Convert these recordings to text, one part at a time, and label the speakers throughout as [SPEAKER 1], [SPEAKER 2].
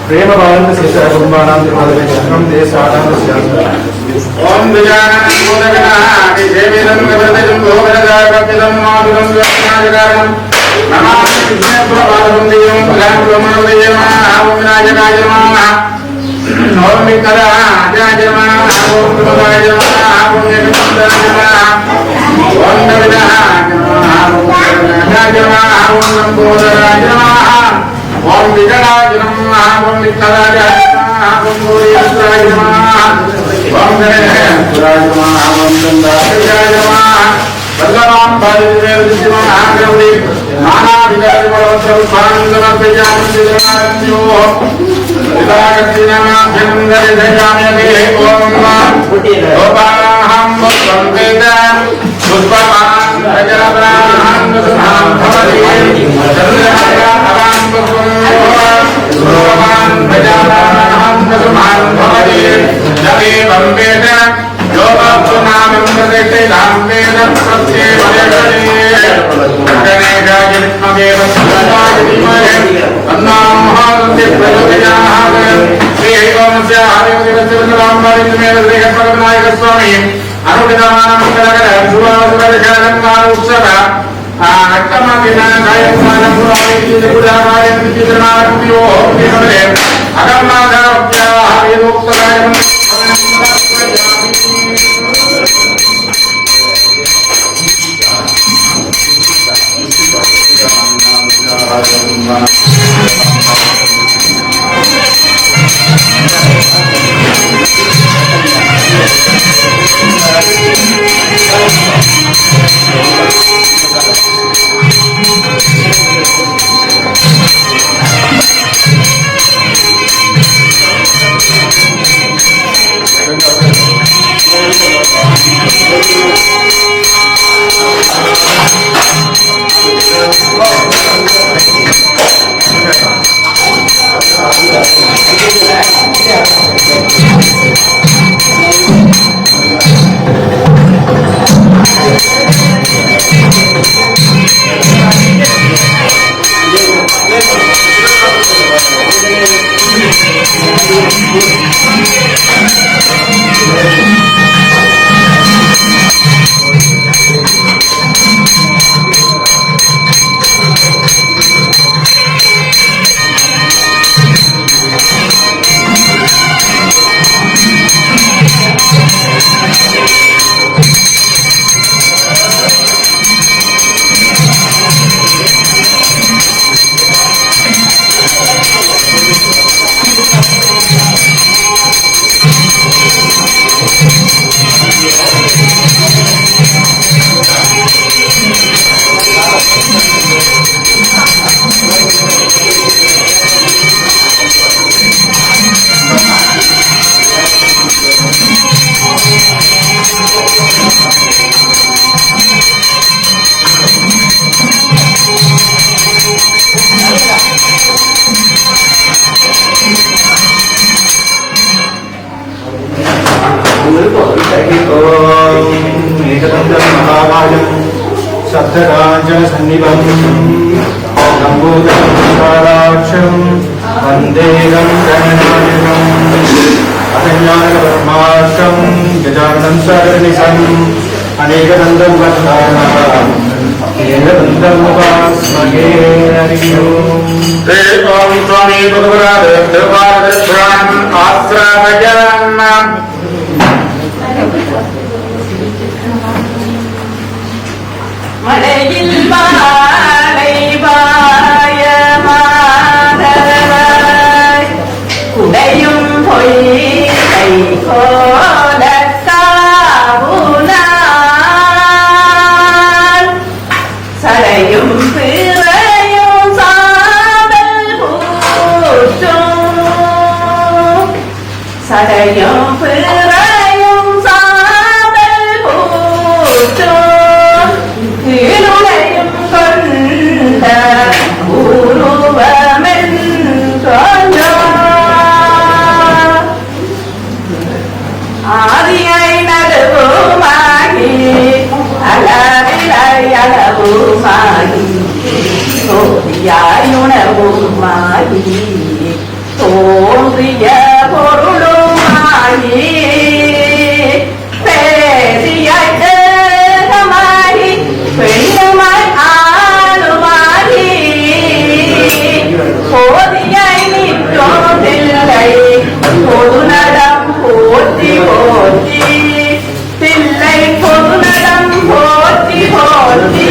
[SPEAKER 1] प्रेम भावना से कुटुंबानां निर्माणं देश आदान ओम विजानन मोदकनाः देवेदं गवर्धनं भोगराजकपितं माधुरं ज्ञानकारणं नमामि कृष्णप्रभातं देवं भगवान् ओम विनायकाय नमः ओम विकराय नमः ओम प्रभवाय नमः ओम एकचन्द्राय नमः ओम नविनाय नमः ओम नमः ओम लंबोदराय नमः ओम विकराय नमः ओम विकराय नमः ओम गोविंदाय नमः ओम गणेशाय नमः ओम चंद्राय नमः भगवान भाई नाना विकार एकदन्तं महाकायं सप्तकाञ्चनसन्निभं लम्बोदरं वन्देहं गणनायकम् अज्ञानकर्माष्टं गजाननं सर्वनिशम् अनेकदन्तं वक्तारम् एकदन्तं उपास्महे हरिः ओम् देवं स्वामी भगवद्गीतां आश्रयन्
[SPEAKER 2] மலையில் மாலை வாய மாதராய் குடையும் பொய்கை கோலக்காவுனான் சடையும் பிறையும் சாதல் பூற்றும் சடையும் பிறையும் சாதல் பூற்றும் இருளையும் கொண்ட உருவமென் ஆதியை நடுவுமாகி அளவிலை அளவுமாகி சோதியாய் உணவுமாகி தோன்றிய பொருளுமாகி பேசியாய் தேகமாகி பெண்ணுமாய் ஆளுமாகி போதியாய் நிற்றோதில்லை பொதுநடம் போற்றி போற்றி தில்லை பொதுநடம் போற்றி போற்றி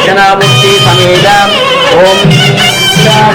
[SPEAKER 3] दक्षिणामूर्ति समेत ओम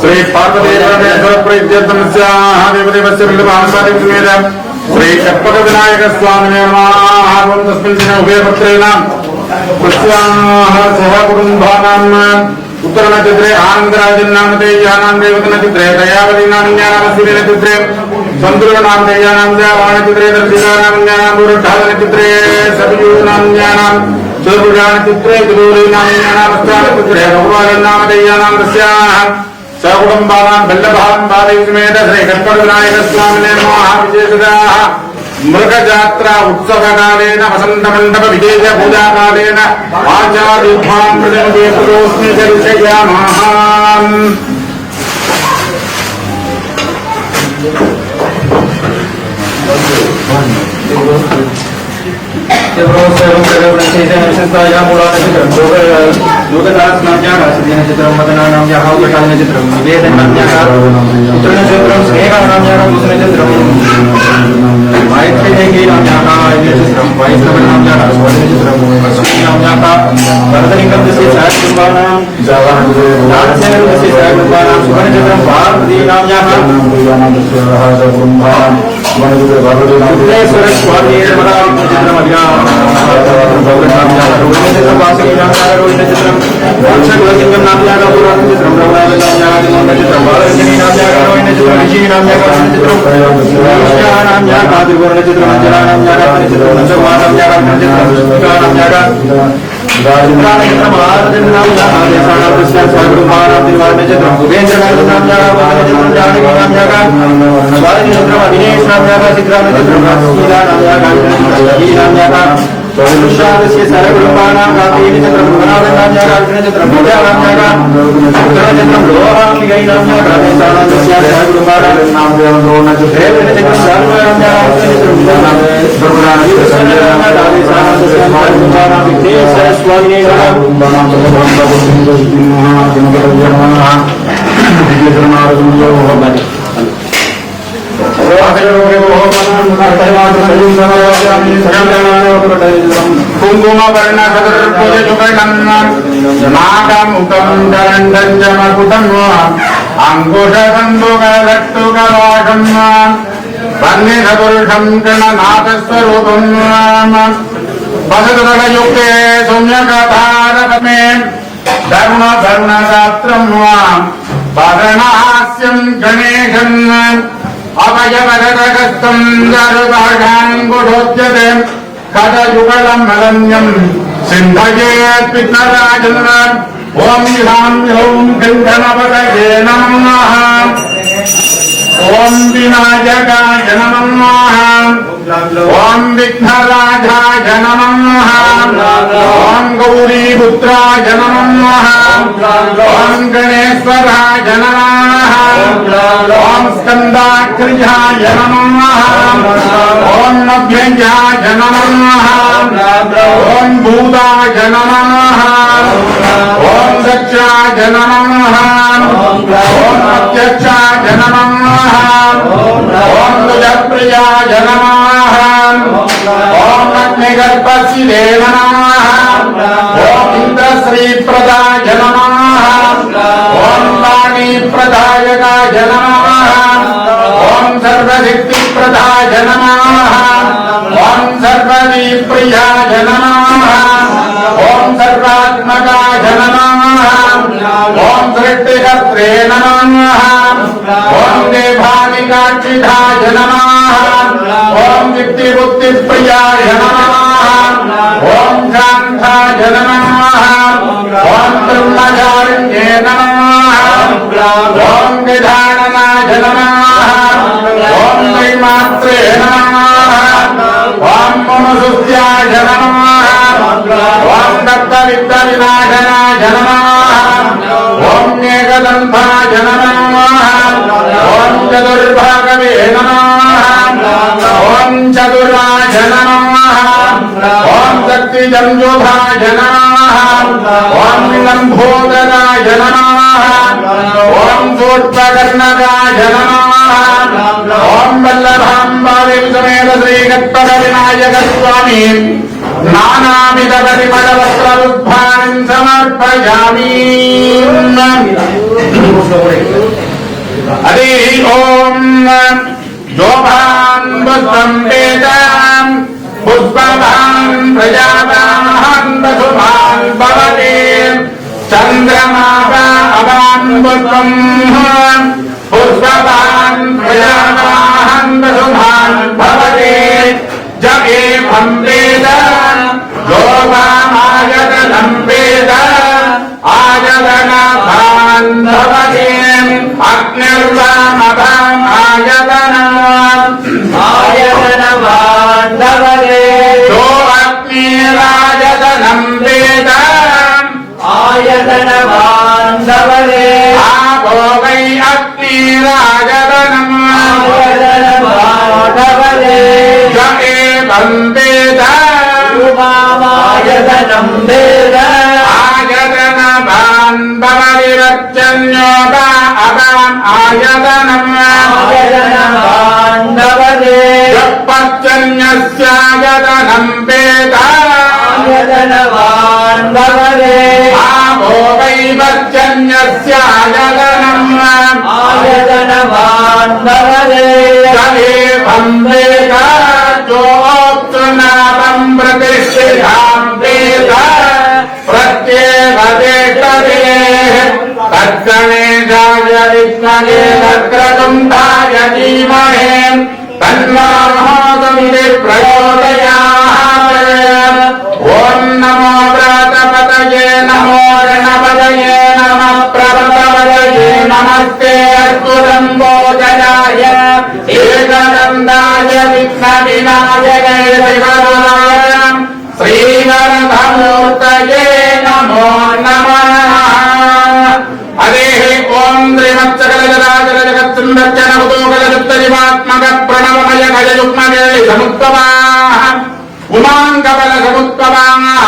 [SPEAKER 1] श्री पार्वती श्री चक्र विनायक स्वामी उभयपत्रेण उत्तर नक्षत्रे आनंदराजन नाम देयानां देवता नक्षत्रे दयावती नाम ज्ञानामस्ति नक्षत्रे संतुर नाम देयानां देवान नक्षत्रे दर्शिका नाम ज्ञानां पुरुषाद नक्षत्रे सबयु नाम ज्ञानां चतुर्भुजा नक्षत्रे गुरुरी नाम ज्ञानामस्ति नक्षत्रे भगवान नाम देयानां तस्याः सकुटुंबानां बल्लभां बालयसमेत श्री चक्र विनायक स्वामिने नमः विशेषतः मृगजात्रा उत्सव कालेन वसंत मंडप विजय पूजा कालेन आचार्योद्धां प्रतिनिधिस्मि दर्शयामः। कुंकुमवर्ण नागमुखं दण्डञ्जमकुटं अंकुशबन्धुकलट्टुकवाषं वह्निधपुरुषं गणनाथस्वरूपं वसुतयुक्ते सौम्यकथारमे धर्मधर्मगात्रं वदनहास्यं गणेशन् अभयवरदगस्तं दरुभाषाङ्गुढोच्यते कदयुगलं मलन्यं सिन्धयेत् विघ्नराजन् ॐ विहां ह्यौं गन्धनपतये नमः ॐ विनायकाय नमः ॐ विघ्नराजाय नमः ॐ गौरीपुत्राय नमः ॐ गणेश्वराय नमः ॐ स्कन्दाग्र्याय नमः ॐ नभ्यञ्जाय नमः ॐ भूताय नमः ॐ दक्षाय नमः ॐ अध्यक्षाय नमः ॐ तुजप्रियाय नमः ॐ अग्निगर्भशिवे नमः ॐ इन्द्रश्रीप्रदाय नमः ॐ वाणीप्रदायकाय नमः ॐ सर्वशक्तिप्रदाय नमः ॐ सर्ववीप्रियाय नमः ॐ सर्वात्मकाय नमः ॐ सृष्टिकर्त्रे नमः ॐ देवानिकाक्षिधाय नमः ॐ युक्तिबुद्धिप्रियाय नमः ॐ शान्ताय नमः ॐ ब्रह्मचारिण्ये नमः ॐ विधाननाय नमः ॐ वैमात्रे नमः ॐ मनुसुत्याय नमः ॐ दत्तविद्याविनाशनाय नमः ॐ एकदन्ताय नमः ॐ चतुर्भागवे नमः ॐ चतुराय नमः ॐ शक्ति जंजोधाय नमः ओम लंबोदराय नमः ओम सूर्पकर्णकाय नमः ओम वल्लभाम्बादेव समेत श्री गणपति विनायक स्वामी नानाविध परिमल वस्त्रउद्भानं समर्पयामि हरि ओम जोभान् पुष्पं वेदाम् पुष्पवान् प्रजावान् वसुभान् भवति चन्द्रमावा अवान् पुष्पम् पुष्पवान् प्रजावान् वसुभान् भवति जगेभं वेद योगामायतनं वेद आयतनभान् भवति अग्निर्वामभाम् आयतनवान् भवति यो अग्निरायतनं वेद आयतनवान् भवति आपो वै अग्निरायतनम् भवति य एवं वेद आयतनं वेद आयतनवान् भवति रच्चन्यो वा अवाम् आयतनम् भवति यः पच्चन्यस्यायतनं वेद आयतनवान् भवति आपो वै पच्चन्यस्यायतनम् आयतनवान् भवति स एवं वेद जोक्तुनामं प्रतिष्ठितां वेद प्रत्येव वेदते तद्गणेशाय विद्महे वक्रतुण्डाय धीमहि तन्नो प्रचोदयात् ॐ नमो व्रतपतये नमो गणपतये नमः प्रभतपतये नमस्ते अस्तुलम्बोदराय एकदन्ताय विघ्नविनायकाय शिवराय श्रीवरदमूर्तये नमो नमः हरे ओम श्रीमत्सकलजराचर जगत्सुन्दर्चनवतोकलयुक्तजीवात्मक प्रणवमय गजयुग्मगेळि समुद्भवाः उमाङ्गबल समुद्भवाः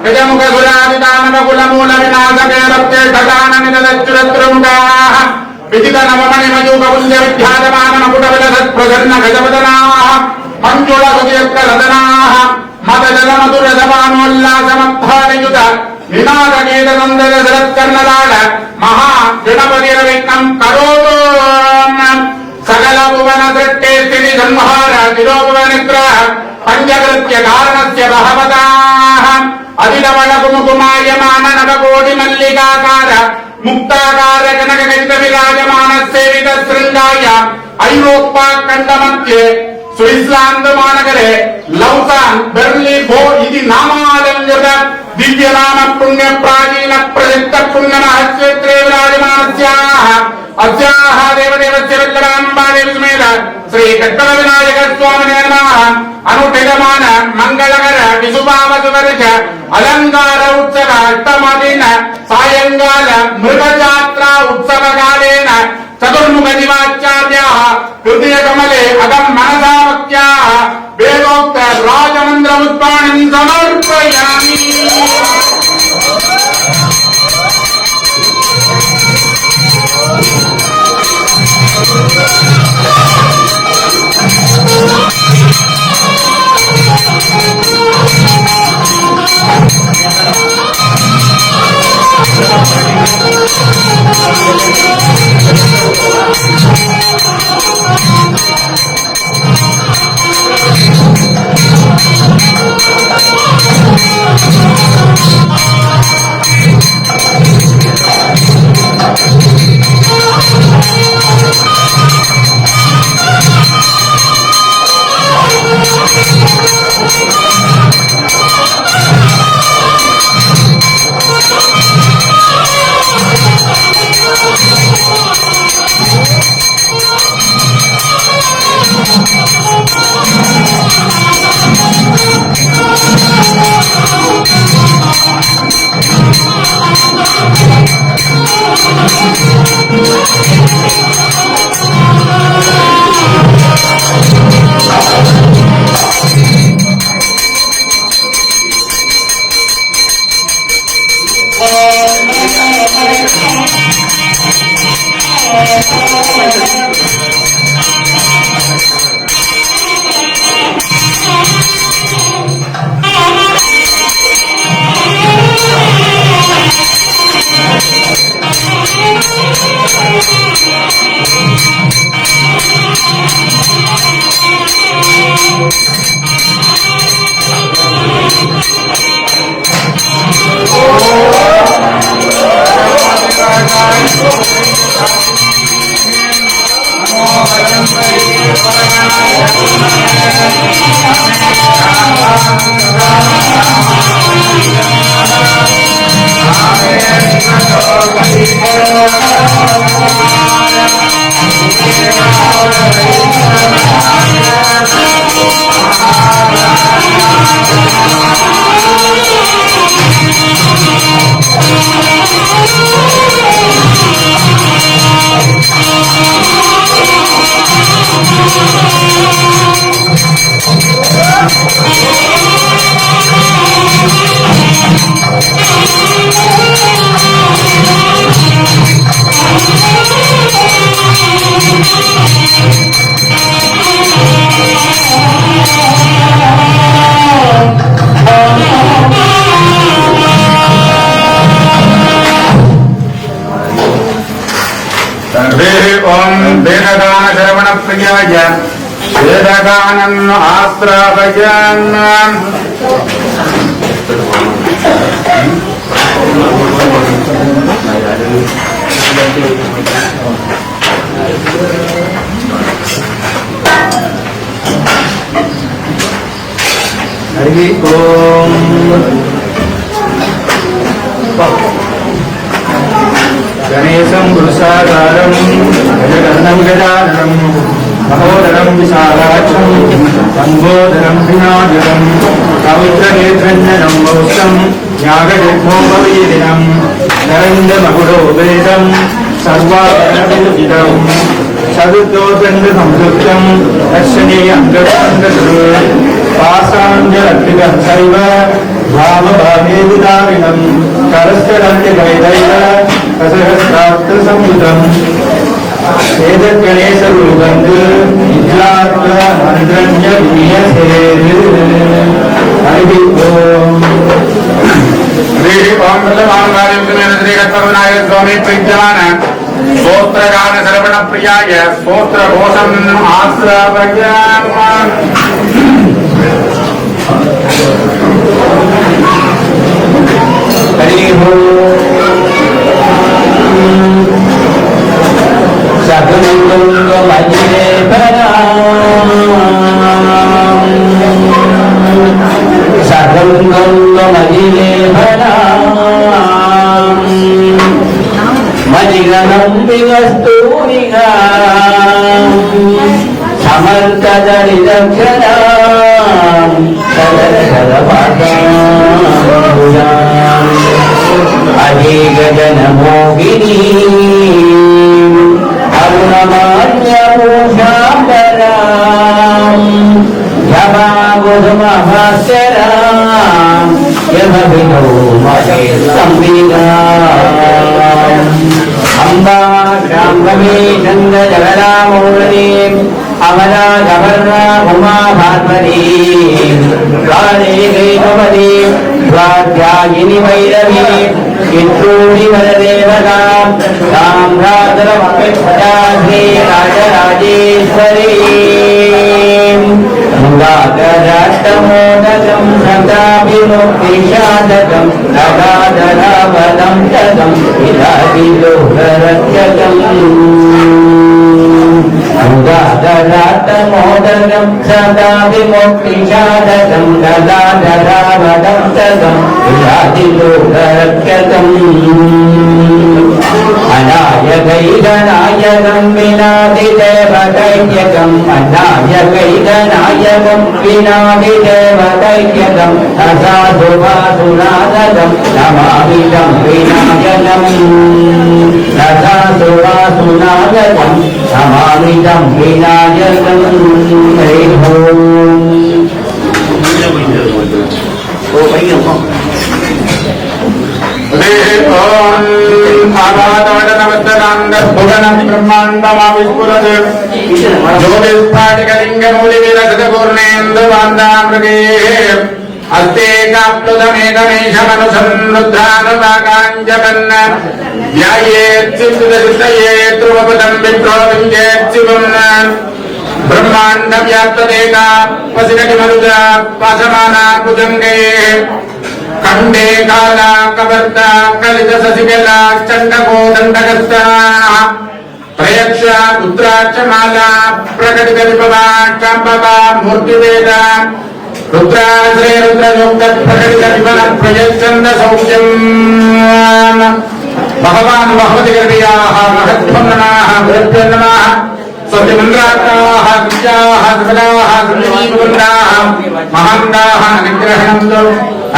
[SPEAKER 1] गजमुखसुरादिदानवकुलमूलविनाशके रक्तेष्ठदाननिदच्चुरत्रुमुखाः विदितनवमणिमयूखपुञ्जविख्यातमानमकुटविलसत्प्रसन्न गजवदनाः मञ्जुळसुदीर्घलदनाः मदजलमधुरसमानोल्लासमत्थानयुत विनादगीतसन्दर शरत्कर्णलाल महागणपतिर्विघ्नं करोतु सकल भुवन सृष्टे स्थिति संहार तिरोभुवनिग्रह पंचकृत्य कारणस्य बहवताः अदिलवल कुमुकुमायमान नवकोटि मल्लिकाकार मुक्ताकार कनक गजित विराजमान सेवित शृंगाय ऐरोप्याखंड मध्ये स्विट्जर्लैंड महानगरे लौसान बेर्ली भो इति नामालंकृत दिव्य नाम पुण्य प्राचीन प्रसिद्ध पुण्य महत्क्षेत्रे विराजमानस्याः अस्याः देवदेवस्य वल्लभाम्बादेवी समेत श्री गणपति विनायक स्वामिने नमः अनुष्ठितमान मंगलकर विशुभावसुवर्ष अलंकार उत्सव अष्टमदिन सायंकाल मृगजात्रा उत्सव कालेन चतुर्मुख दिवाचार्याः हृदय कमले अगम मनसा वक्त्याः वेदोक्त राजमंत्र उत्पाणं समर्पयामि प्रियाय वेदगानन् आश्रावयन्
[SPEAKER 3] हरि ओम गणेशं पुरुषाकारं गजकर्णं गजाननं महोदरं विशालाक्षं लम्बोदरं विनायकं पवित्रनेत्रञ्जनं वौष्टं यागयज्ञोपवीदिनं नरेन्द्रमकुटोपेतं सर्वाभरणपूजितं चतुर्दोषन्दसंसृप्तं दर्शनीयङ्गस्कन्दसुरे पाषाण्यलक्षितं सैव भावभावेदिदारिणं करस्थलन्त्यकैदैव कसहस्रार्थसंयुतम् वेदगणेशरूपन्तु विद्यार्थमन्त्रण्यविनीयसे हरि ओम्
[SPEAKER 1] श्री ओम प्रथमांगार्यं श्री रत्नविनायक स्वामी प्रज्ञान स्तोत्रगान श्रवण प्रियाय स्तोत्र घोषं आश्रावयन्
[SPEAKER 3] हरि ओम् सकलमंगलमये सकलमंगलमये मणिगणं विवस्तूनिगा समर्थदरिदक्षरा अधे गगनमोगिनी अरुणमान्यभूषाम्बराम् यमागुधमभास्कराम् यमभिनो महे संविदाम् अम्बा शाम्भवी चन्द्रजगदामौलिनीम् अमला गवर्णा उमा भार्गवी काले वैभवती स्वाध्यायिनी भैरवी चित्रूणि वरदेवता साम्राज्यलक्ष्मीपदा श्री राजराजेश्वरी मुदाकराष्टमोदकं सदाभिमुक्तिशादकं गदाधरावदं तदं विदादिलोकरत्यकम् मुदाकराष्टमोदकं सदाभिमुक्तिशादकं गदाधरावदं तदं विदादिलोकरत्यकम् अनायकैकनायकं विनादिदेवदैक्यकम् अनायकैकनायकं विनादिदेवदैक्यकम् रसासुवासुनादकं नमामिदं विनायकम् रसासुवासुनादकं नमामिदं विनायकम् हरि ओम
[SPEAKER 1] ओम आवादवदनवदनांद भुवनं ब्रह्मांडमाविस्फुरत् ज्योतिस्फाटिकलिङ्गमूलिविरसपूर्णेन्दुवान्दामृगे अस्ते काप्लुतमेकमेषमनुसन्नुद्धानुभागाञ्जपन् ध्यायेत्सिद्धयेत् ध्रुवपदं विप्रो विञ्जेत्सिवन् ब्रह्माण्डव्याप्तदेका पसिकटिमरुजा पाशमाना भुजङ्गे खण्डे काला कवर्ता कलित ससिकला चण्डको दण्डकस्ता प्रयक्ष रुद्राक्षमाला प्रकटित विभवा चम्पका मूर्तिवेद रुद्राश्रय रुद्रयोक्त प्रकटित विमल प्रयच्छन्द सौख्यम् भगवान् भगवति गर्भीयाः महत्त्वमनाः गुरुभ्यो नमः स्वस्तिमन्त्रार्थाः विद्याः सबलाः गुरुजीवन्दाः महान्ताः निग्रहणन्तु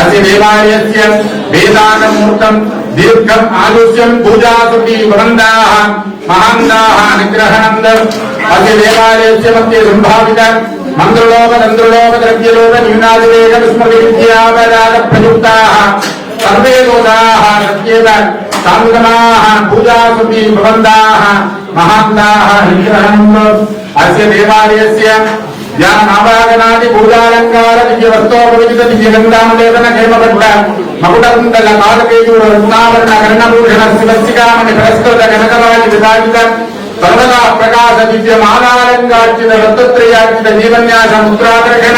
[SPEAKER 1] अस्य देवालयस्य वेदान्तमूर्तं दीर्घम् आयुष्यम् पूजासुखी भवन्ताः महान्ताः निग्रहणन्तु अस्य देवालयस्य मध्ये सम्भावित मन्त्रोपतन्त्रोपद्रव्यलोप न्यूनादिवेग विस्मृति विद्यापराध प्रयुक्ताः सर्वे दोषाः सत्येव साङ्गमाः पूजासुखी भवन्ताः महान्ताः निग्रहणन्तु अस्य देवालयस्य ज्ञानावागनादि पूजालंकार दिव्य वस्तोपविजित दिव्य गंधामलेपन हेमभट्ट मकुटकुंडल कालकेयूर रत्नावर्ण कर्णभूषण शिवस्तिकामणि पुरस्कृत कनकराज विराजित सर्वदा प्रकाश दिव्य मालालंकार्चित रत्नत्रयार्चित जीवन्यास मुद्राकर्षण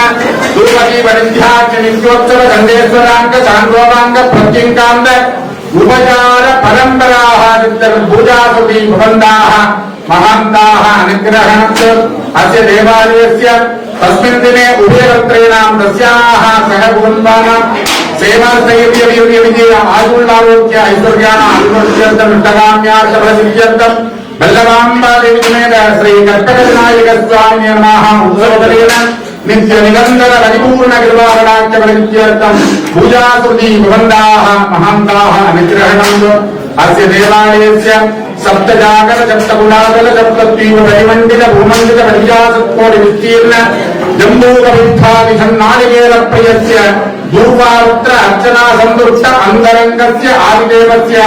[SPEAKER 1] धूपदीप निध्यार्चि नित्योत्सव गंधेश्वरांक शांतोपांक प्रत्यंकांत उपचार परंपराः पूजासुखी भवन्ताः महान्ताः निग्रहणन्तु अस्य देवालयस्य तस्मिन् दिने उभयरत्रेणां तस्याः सहकुटुम्बानां सेवास्थैर्यविजय आयुर्णारोग्य ऐश्वर्याणाम् इष्टकाम्यार्थफलसिद्ध्यर्थं वल्लभाम्बादेवी समेत श्री कर्कटविनायकस्वामिने नमः उत्सवफलेन नित्य निरन्तर परिपूर्ण कृपाकटाक्षफलसिद्ध्यर्थं पूजाकृती भवन्ताः महान्ताः निग्रहणन्तु अस्य देवालयस्य सप्तजागर सप्तगुणादल सप्तद्वीप परिमण्डित भूमण्डित परिजासत्कोटि विस्तीर्ण जम्बूकविद्धादि सन्नालिकेल प्रियस्य दूर्वारुद्र अर्चना संतुष्ट अन्तरङ्गस्य आदिदेवस्य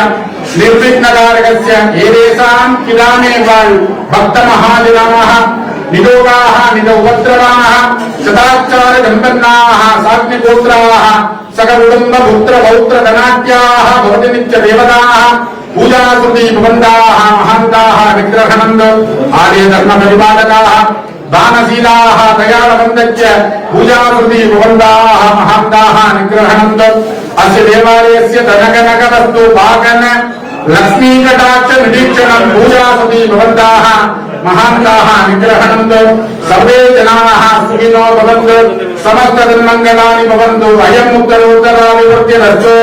[SPEAKER 1] निर्विघ्नकारकस्य एतेषां किलाने वाल् भक्तमहाजनाः निरोगाः निरोगोत्तराः सदाचार सम्पन्नाः साग्निगोत्राः सककुटुम्ब पुत्र पौत्र धनाढ्याः भवति नित्य देवताः पूजाकृती भवन्ताः महान्ताः निग्रहणन्तु आर्य धर्म परिपालकाः दानशीलाः दयालवन्तश्च पूजाकृती भवन्ताः महान्ताः निग्रहणन्तु अस्य देवालयस्य धनकनक वस्तु पाकन लक्ष्मीकटाक्ष निरीक्षणं पूजाकृती भवन्ताः महान्ताः निग्रहणन्तु सर्वे जनाः सुखिनो भवन्तु समस्त सन्मङ्गलानि भवन्तु अयम् उत्तरोत्तराभिवृद्धिरस्तु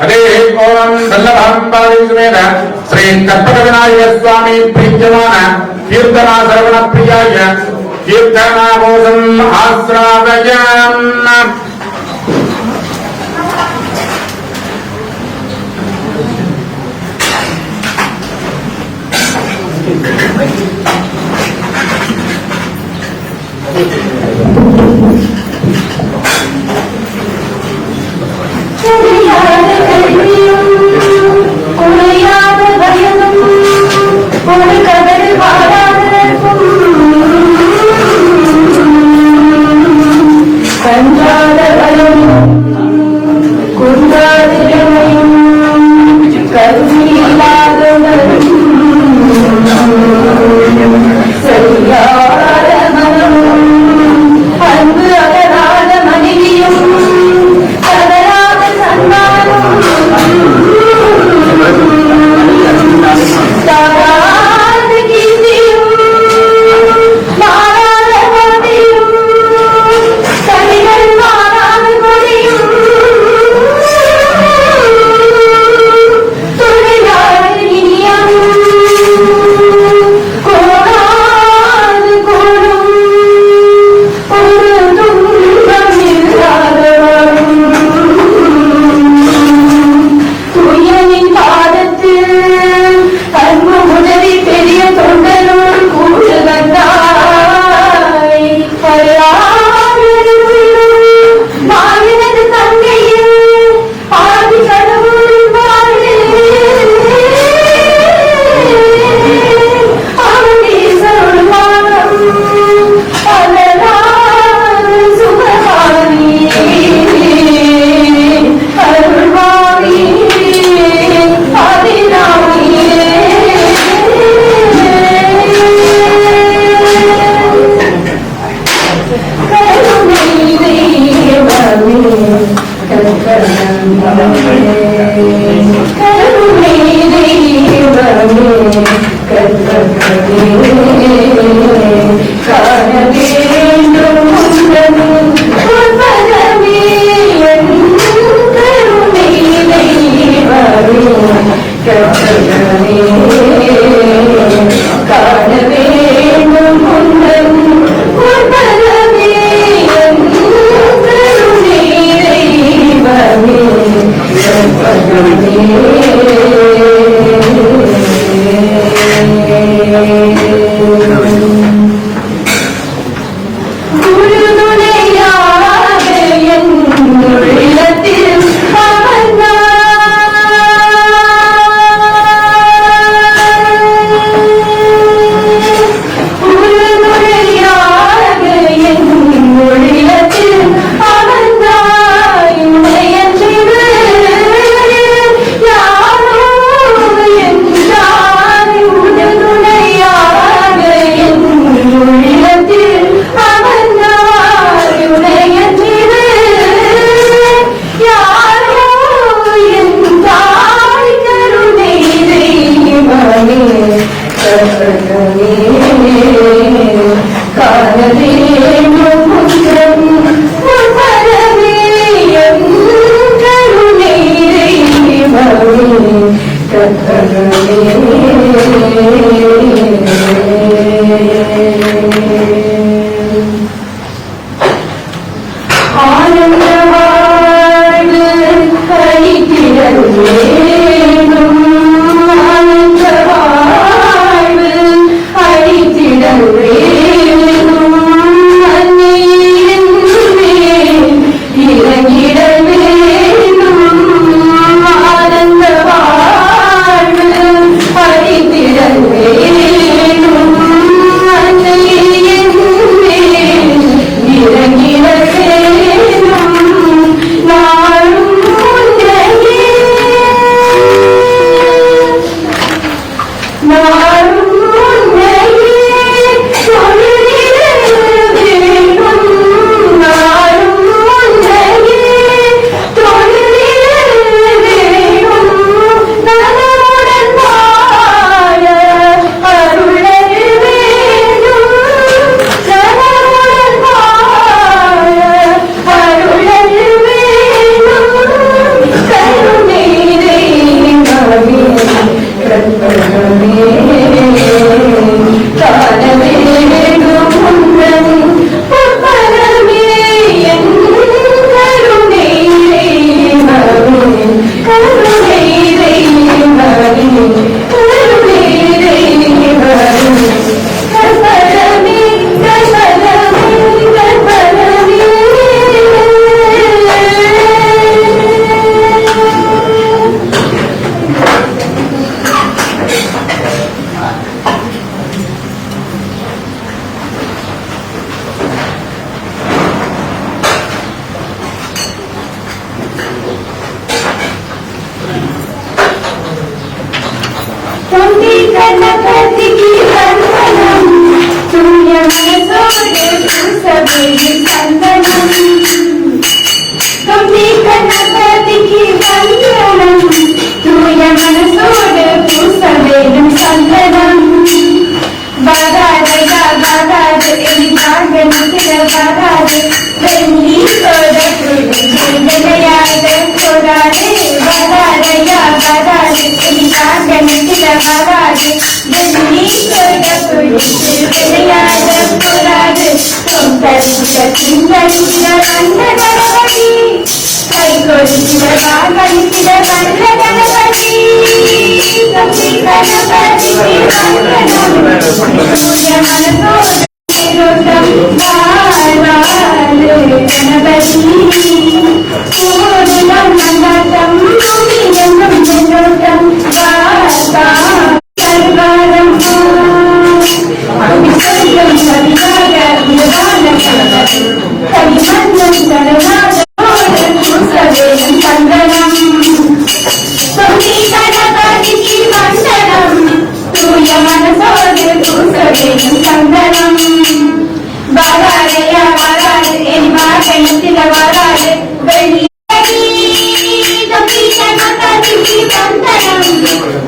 [SPEAKER 1] हरेः ओम वल्लभाम्बादेवी समेत श्री कर्कटविनायक स्वामी प्रीत्यमान कीर्तना श्रवण प्रियाय कीर्तनाघोषम् आश्रावयामः।
[SPEAKER 2] அன்பு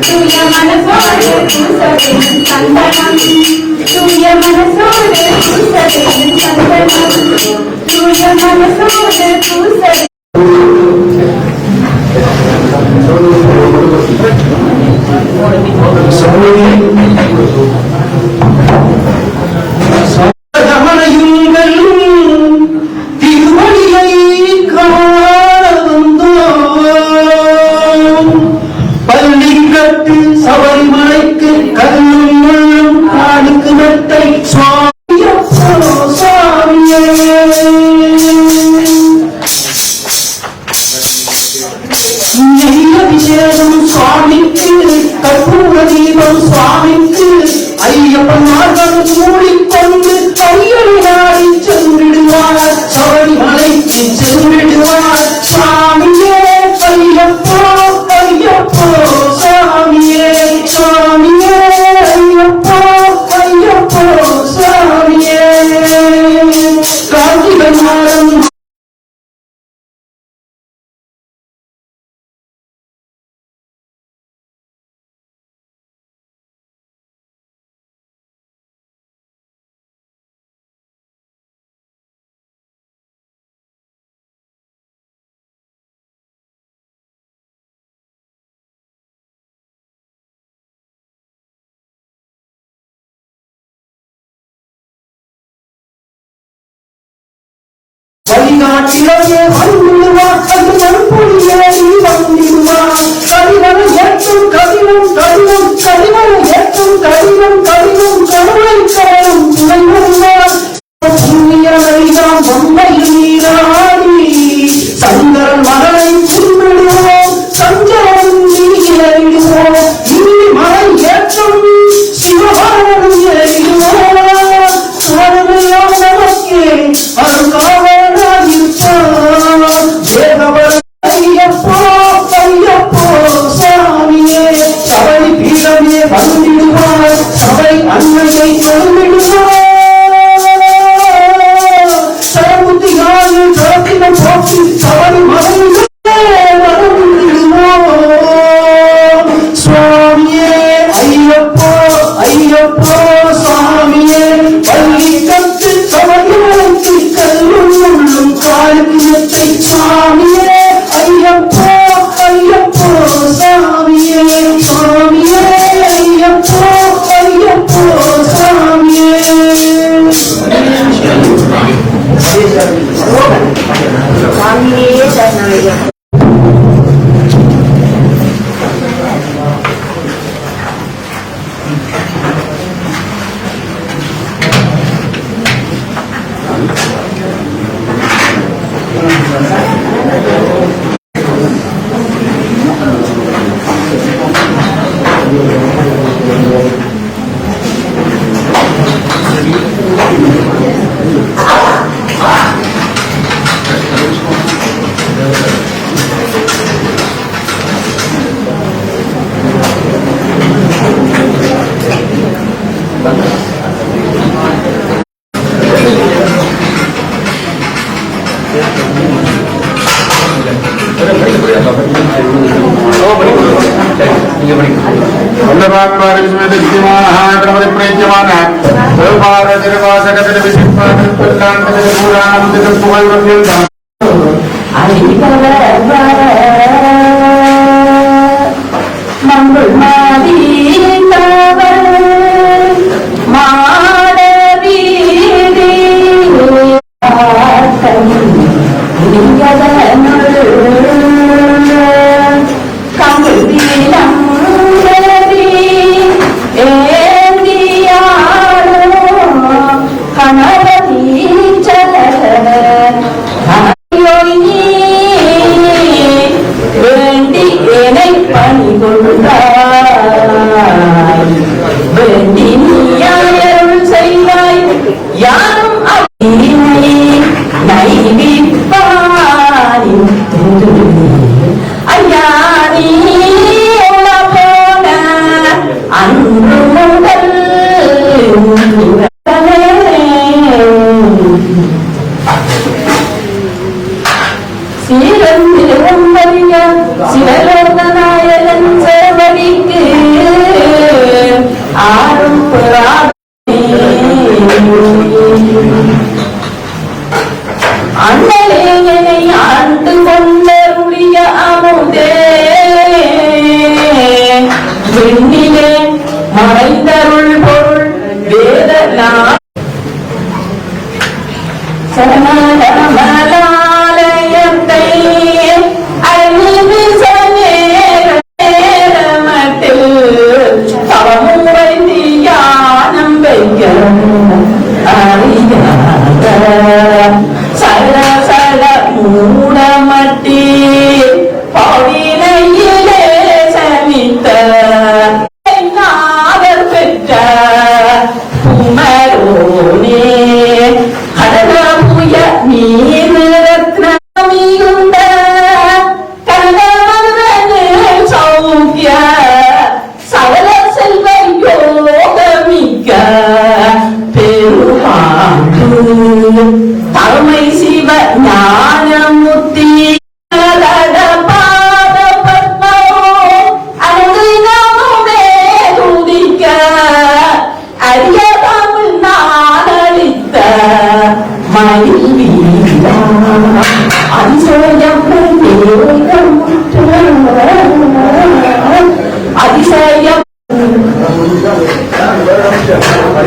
[SPEAKER 2] तुझ्या மனசோடு பூசை
[SPEAKER 3] சபரிமலைக்கு கல்லும் முள்ளும் காடுக்கு மெத்தை அபிஷேகம் சுவாமிக்கு கற்பூர தீபம் சுவாமிக்கு ஐயப்பன் மார்பன் மூடிக்கொண்டு கையொழி நாடி சென்றிடுவார் சபரிமலைக்கு சென்றிடுவார் சுவாமியே ஐயப்போ ஐயப்போ சுவாமியே சுவாமியே ஐயப்போ ஐயப்போ சுவாமியே கார்த்திகை மாதம் வழிகாட்டிலே வந்துடுவார் அது மறுபடியேறி வந்திடுவார் கடினம் ஏற்றும் கடினம் கடினம் கடினம் ஏற்றும் கடினம் கடினம் கடவுளை கடலும் துணை வருவார் புண்ணியமெல்லாம் பொம்மையில் நீராடி சந்திரன் மகளை கும்பிடுவோம் சஞ்சலம் நீரிடுவோம் நீ மலை ஏற்றும் சிவபாரனும் ஏறிடுவோம் சாரமையான நமக்கே அருகாக ஐயப்போ ஐயப்போ சாமியே சபரி பீடமே வந்திடுவார் சபை அன்னையை தொழுமிடுவார் சரபுத்திகாரில் சரத்தினம் போக்கி சபரி மகளிலே வந்திடுவோம் சுவாமியே ஐயப்போ ஐயப்போ சுவாமியே பள்ளி கத்து சபரிமலைக்கு கல்லும் உள்ளும் காலுக்கு மெத்தை சுவாமியே ஐயப்போ ஐயப்போ சாமியே சுவாமியே ஐயப்போ ஐயப்போ சாமியே
[SPEAKER 2] சாமியே சரணமையா மங்கள் மாடி அண்ணல்
[SPEAKER 3] என்னிலே மறைந்தருள் பொருள் வேதனா சரணமலாலயத்தை அழிவு நேரமத்தில் தவமுறை தியானம் வைக்க அறியாத சர சர மூடமட்டி பவினையிலே சமித்த நாதர் பெற்ற குமரோனே கடலமுய நீரத்னமியுண்ட கனகமதனே சௌக்கிய சகல செல்வ யோகமிக்க பெருமாண்டு தலைமை சிவ ஞானமுத்தி பாத பத்மோ அங்கு நாமே துதிக்க அரிய தமிழ் நாடளித்த மயில் வீரா அதிசயம் அதிசயம்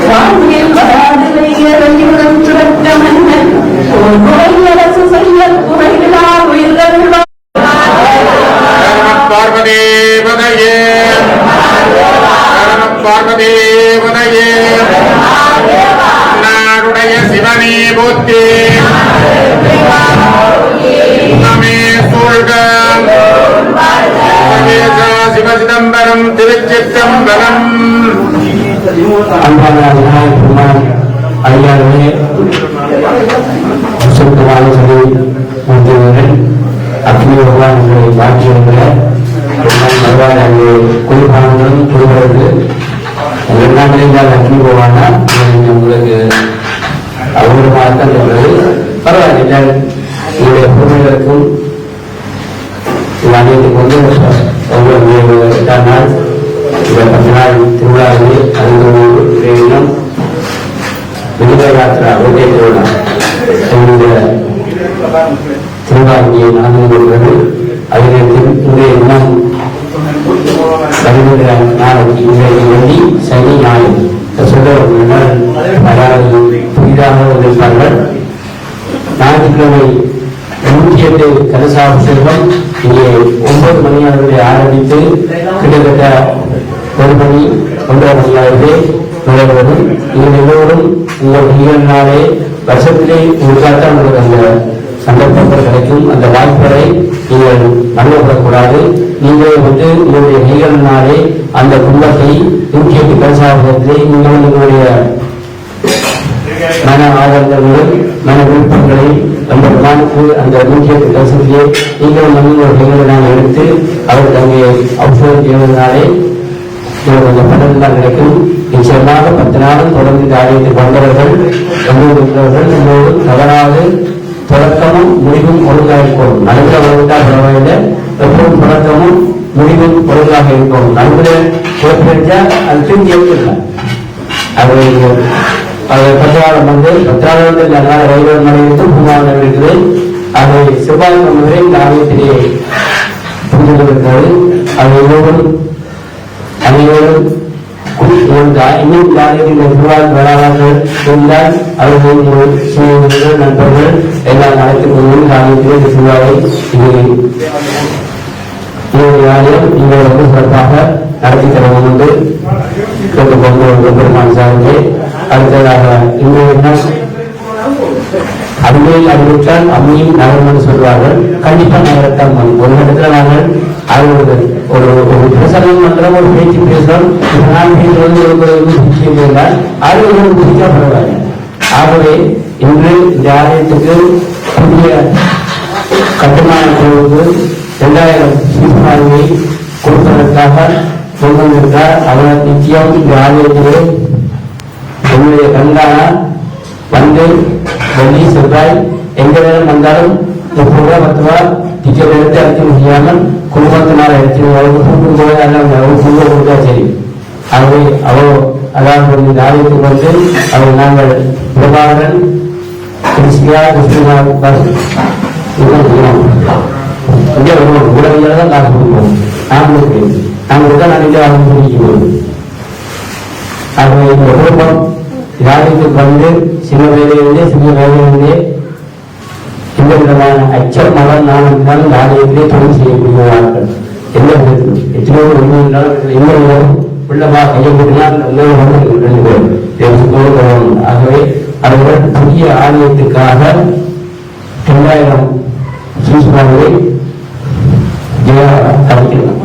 [SPEAKER 3] வாழ்வில் வாதிலையரையுடன் சுரத்த மன்னன் ஒரு முறையரசு செய்ய குறைகளால் உயிர்கள்
[SPEAKER 1] பார்வதேவதையே பார்வதேவதையே நாடுடைய சிவனே போற்றி நமே சூழ்க சிவ சிதம்பரம் திருச்சிற்றம்பலம்.
[SPEAKER 4] அன்பான விநாயகர் பெருமான் அடியார்களே, சுருக்கமாக சொல்லி முடித்தவர்கள் அக்னி பகவான் உங்களை மாற்றியிருக்கிற பகவான் அங்கே குளிர்பானங்களும் குளிர்கிறது எல்லாம் நினைந்தால் அக்னி பகவானா உங்களுக்கு அபூர்வமாக தான் இருக்கிறது. பரவாயில்லை, உங்களுடைய பொருள்களுக்கும் அனைத்துக்கு வந்து ஒவ்வொரு 8 நாள் 10 நாள் திருவிழாவில் அதிகம் விடுதலை யாத்திரா ஒரே திருவிழா எங்களுடைய திருவிழாவியை நடந்து கொள்கிறது. அதே இன்றைய தினம் 17 நாளைக்கு இன்றைய வெள்ளி சனி ஞாயிறு சொல்ல அதாவது புதிதாக வந்திருப்பார்கள். ஞாயிற்றுக்கிழமை 108 கலசாபிஷேகம் இங்கே 9 மணி அளவில் ஆரம்பித்து கிட்டத்தட்ட 1 மணி 1:30 மணி அளவிலே நுழைவது. நீங்கள் எல்லோரும் உங்கள் நிகழ்நாளே வருஷத்திலே உங்களுக்காக உங்களுக்கு அந்த சந்தர்ப்பங்கள் கிடைக்கும். அந்த வாய்ப்புகளை நீங்கள் நழுவப்படக்கூடாது. நீங்கள் வந்து உங்களுடைய நிகழ்நாளே அந்த குடும்பத்தை 108 கலசாபிஷேகத்திலே நீங்கள் உங்களுடைய மன ஆதரவுகளும் மன விருப்பங்களை நம்ம நாளுக்கு அந்த 108 கலசத்திலே நீங்கள் மனிதர்கள் எடுத்து அவர்கள் அங்கே அவசரம் செய்வதனாலே அந்த பலன்தான் கிடைக்கும். நிச்சயமாக 10 நாளும் தொடர்ந்து இந்த ஆலயத்தில் வந்தவர்கள் எல்லோரும் இருக்கிறவர்கள் எல்லோரும் தவறாது தொடக்கமும் முடிவும் ஒழுங்காக இருக்கும். நடுவில் ஒழுங்காக பரவாயில்லை, எப்போதும் தொடக்கமும் முடிவும் ஒழுங்காக இருக்கும். நடுவில் குழப்பிச்சா அது திரும்பி எடுத்துடல. அது பத்திராளம் வந்து அதனால ரயில்வே மலையிலிருந்து பூமாவனம் இருக்குது. அதை செவ்வாய் வரை இந்த ஆலயத்திலே புரிந்து இருக்கிறது. அது எல்லோரும் அனைவரும் இன்னும் இந்த ஆலயத்தில் திருவாரூர் வேளாளர்கள் இருந்தால் அவர்கள் நண்பர்கள் எல்லாம் நடத்தி கொண்டு ஆலயத்திலே இந்த திருவாரை இது ஆலயம் நீங்கள் வந்து சிறப்பாக நடத்தி தரவும் உண்டு கேட்டுக்கொண்டு பெருமான் சார்ந்தே. அடுத்ததாக இன்றைய தினம் அருமையில் அறிவித்தால் அம்மையும் நகரம் சொல்வார்கள். கண்டிப்பா நகரத்தான் ஒரு இடத்துல நாங்கள் ஒரு பிரசங்கம் பண்றோம், ஒரு பேச்சு பேசுறோம். நான் பேசுவது என்றால் அறுபது புதிக்கா பரவாயில்லை. ஆகவே இன்று இந்த ஆலயத்துக்கு புதிய கட்டுமான குழுவுக்கு 2000 சீர்பார்வையை கொடுப்பதற்காக கொண்டு வந்திருக்கார். அவர் நிச்சயம் இந்த ஆலயத்திலே என்னுடைய கண்காண வந்து வெள்ளி செவ்வாய் எந்த நேரம் வந்தாலும் 30 ரூபா 10 ரூபா டிக்கெட் எடுத்து அழைக்க முடியாமல் குடும்பத்தினால் எடுத்து கூட்டும் போது கொடுத்தா சரி. ஆகவே அதாவது இந்த ஆலயத்துக்கு வந்து அவர் நாங்கள் பிரபாகரன் கிருஷ்ணா கிருஷ்ணகுமார் உடனடியாக தான் காசு கொடுப்போம். நான் நாங்கள் தான் அறிந்து ஆரம்பிக்கிறோம். ஆகவே இந்த குடும்பம் யாருக்கு வந்து சின்ன வேலையிலே சிறிய வேலையிலே எந்த விதமான அச்சம் மலம் நான் இருந்தாலும் ஆலயத்திலே தொழில் செய்யக்கூடியவார்கள். எந்த விதத்தில் எத்தனையோ ஒன்று இருந்தாலும் எந்த உள்ளமா கையெழுத்தினால் வந்து 2 பேர். ஆகவே அவர்கள் புதிய ஆலயத்துக்காக 2000 சூஸ்மாவை அளிக்கலாம்.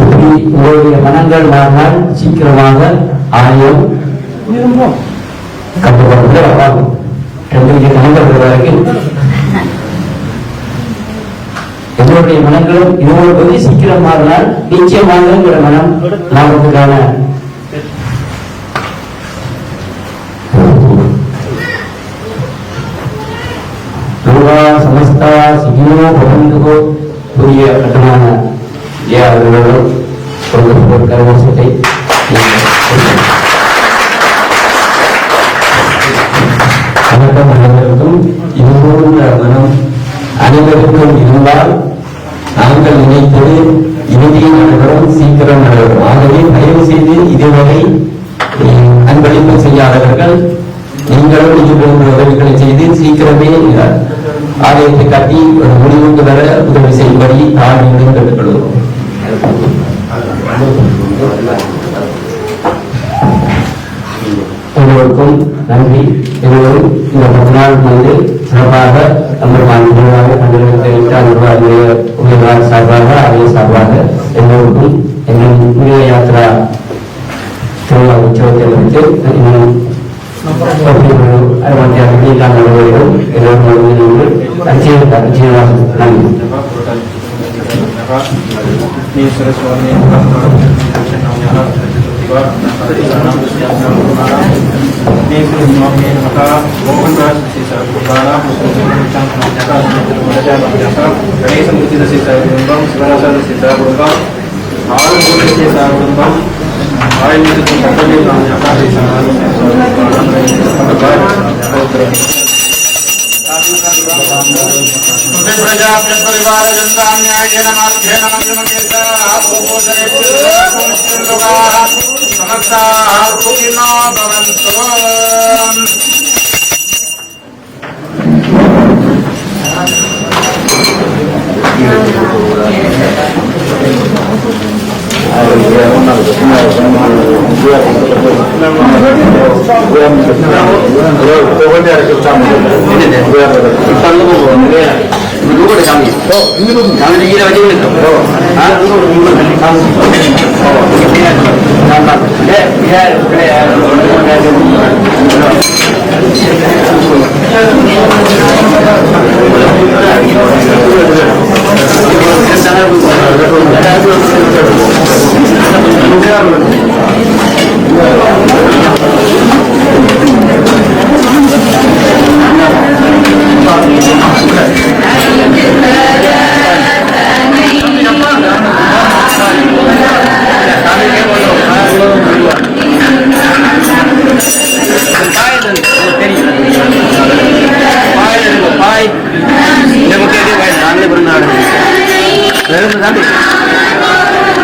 [SPEAKER 4] இப்படி உங்களுடைய மனங்கள் மாறினால் சீக்கிரமாக ஆலயம் கட்டுப்பாடுகள் ஆகும். 2 மனங்கள் வரைக்கும் எங்களுடைய மனங்களும் இதோடு சீக்கிரம் மாறினால் நிச்சயமாக உங்களுடைய மனம் லாபத்துக்கான சமஸ்தா சிகினோ பகந்துகோ புதிய கட்டமான அவர்களோடும் கரகோஷத்தை வணக்கம். அனைவருக்கும் இதுபோன்ற மனம் அனைவருக்கும் இருந்தால் நாங்கள் நினைத்தது இறுதியில் நடைபெறும், சீக்கிரம் நடைபெறும். ஆகவே தயவு செய்து இதுவரை அன்பளிப்பு செய்யாதவர்கள் நீங்களும் இது போன்ற உதவிகளை செய்து சீக்கிரமே ஆலயத்தை கட்டி ஒரு முடிவுக்கு வர உதவி செய்யும்படி தாழ்மையுடன் கேட்டுக்கொள்வோம். எல்லோருக்கும் நன்றி. எல்லோரும் இந்த 10 நாள் வந்து சிறப்பாக நம்மளுடைய கண்டனத்தை சார்பாக அதே சார்பாக எல்லோருக்கும் எங்கள் புனித யாத்திரா திருவிழா உற்சவத்தை வைத்து எல்லோரும்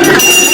[SPEAKER 5] Gracias.